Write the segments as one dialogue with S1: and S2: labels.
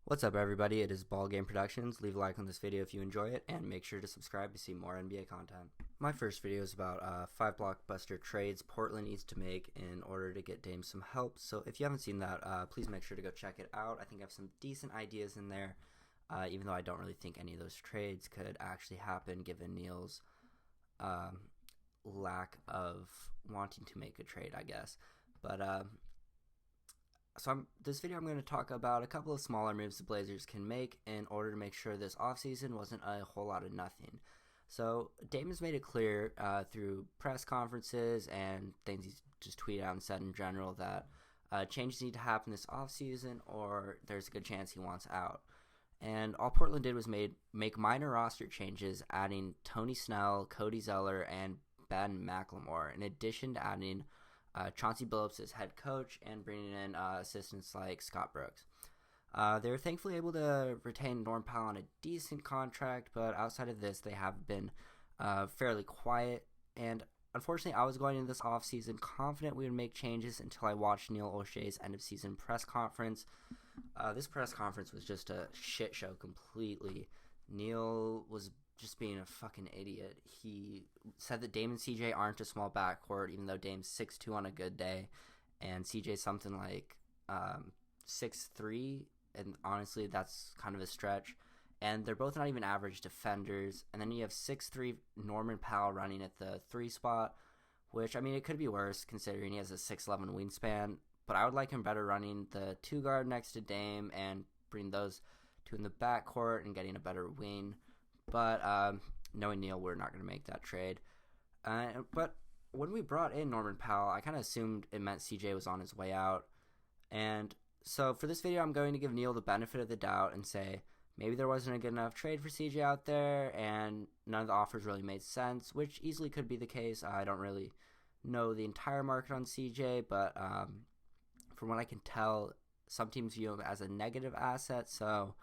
S1: What's up, everybody? It is Ball Game Productions. Leave a like on this video if you enjoy it, and make sure to subscribe to see more NBA content. My first video is about 5 blockbuster trades Portland needs to make in order to get Dame some help. So if you haven't seen that, please make sure to go check it out. I think I have some decent ideas in there, even though I don't really think any of those trades could actually happen given Neil's lack of wanting to make a trade, I guess. But this video I'm going to talk about a couple of smaller moves the Blazers can make in order to make sure this offseason wasn't a whole lot of nothing. So Dame has made it clear through press conferences and things he's just tweeted out and said in general that changes need to happen this offseason or there's a good chance he wants out. And all Portland did was make minor roster changes, adding Tony Snell, Cody Zeller, and Ben McLemore, in addition to adding Chauncey Billups as head coach and bringing in assistants like Scott Brooks. They were thankfully able to retain Norm Powell on a decent contract, but outside of this, they have been fairly quiet. And unfortunately, I was going into this offseason confident we would make changes until I watched Neil O'Shea's end-of-season press conference. This press conference was just a shit show completely. Neil was just being a fucking idiot. He said that Dame and CJ aren't a small backcourt, even though Dame's 6'2" on a good day, and CJ's something like 6'3", and honestly, that's kind of a stretch. And they're both not even average defenders. And then you have 6'3" Norman Powell running at the 3 spot, which, I mean, it could be worse considering he has a 6'11" wingspan, but I would like him better running the 2 guard next to Dame and bring those two in the backcourt and getting a better wing. But knowing Neil, we're not going to make that trade. But when we brought in Norman Powell, I kind of assumed it meant CJ was on his way out. And so for this video, I'm going to give Neil the benefit of the doubt and say maybe there wasn't a good enough trade for CJ out there and none of the offers really made sense, which easily could be the case. I don't really know the entire market on CJ, but from what I can tell, some teams view him as a negative asset, so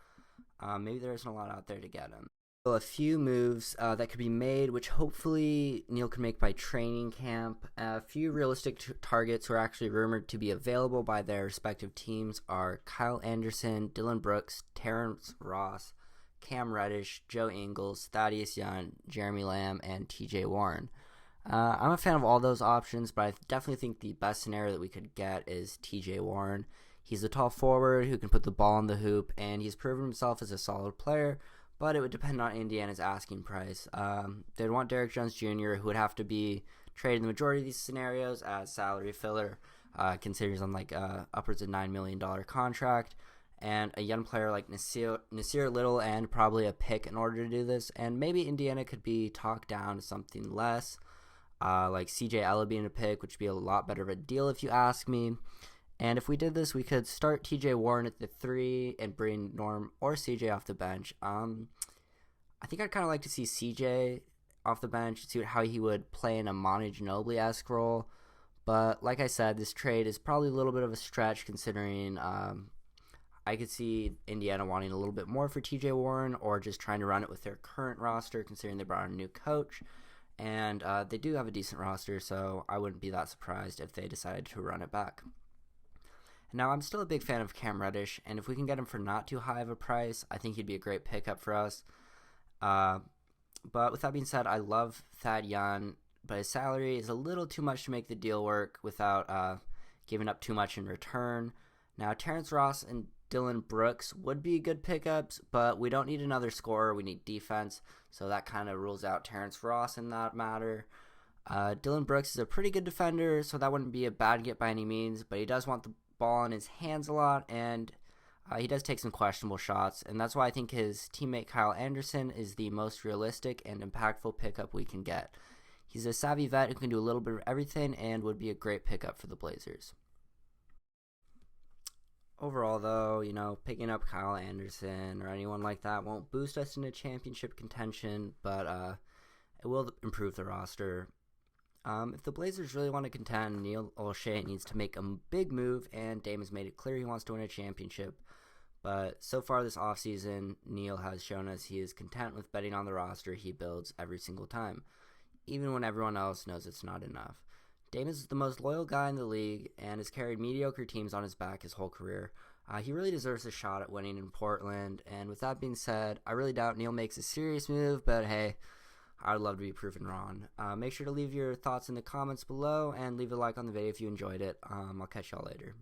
S1: maybe there isn't a lot out there to get him. A few moves that could be made, which hopefully Neil can make by training camp. A few realistic targets who are actually rumored to be available by their respective teams are Kyle Anderson, Dillon Brooks, Terrence Ross, Cam Reddish, Joe Ingles, Thaddeus Young, Jeremy Lamb, and TJ Warren. I'm a fan of all those options, but I definitely think the best scenario that we could get is TJ Warren. He's a tall forward who can put the ball in the hoop, and he's proven himself as a solid player, but it would depend on Indiana's asking price. They'd want Derrick Jones Jr., who would have to be traded in the majority of these scenarios as salary filler, considering he's on like upwards of $9 million contract, and a young player like Nasir Little and probably a pick in order to do this. And maybe Indiana could be talked down to something less, like CJ Ella being a pick, which would be a lot better of a deal if you ask me. And if we did this, we could start TJ Warren at the 3 and bring Norm or CJ off the bench. I think I'd kind of like to see CJ off the bench, see how he would play in a Manu Ginobili-esque role. But like I said, this trade is probably a little bit of a stretch considering I could see Indiana wanting a little bit more for TJ Warren or just trying to run it with their current roster considering they brought in a new coach. And they do have a decent roster, so I wouldn't be that surprised if they decided to run it back. Now, I'm still a big fan of Cam Reddish, and if we can get him for not too high of a price, I think he'd be a great pickup for us. But with that being said, I love Thad Young, but his salary is a little too much to make the deal work without giving up too much in return. Now, Terrence Ross and Dillon Brooks would be good pickups, but we don't need another scorer. We need defense, so that kind of rules out Terrence Ross in that matter. Dillon Brooks is a pretty good defender, so that wouldn't be a bad get by any means, but he does want the ball in his hands a lot, and he does take some questionable shots, and that's why I think his teammate Kyle Anderson is the most realistic and impactful pickup we can get. He's a savvy vet who can do a little bit of everything and would be a great pickup for the Blazers. Overall, though, picking up Kyle Anderson or anyone like that won't boost us into championship contention, but it will improve the roster. If the Blazers really want to contend, Neil O'Shea needs to make a big move, and Dame has made it clear he wants to win a championship. But so far this offseason, Neil has shown us he is content with betting on the roster he builds every single time, even when everyone else knows it's not enough. Dame is the most loyal guy in the league and has carried mediocre teams on his back his whole career. He really deserves a shot at winning in Portland. And with that being said, I really doubt Neil makes a serious move, but hey, I'd love to be proven wrong. Make sure to leave your thoughts in the comments below and leave a like on the video if you enjoyed it. I'll catch y'all later.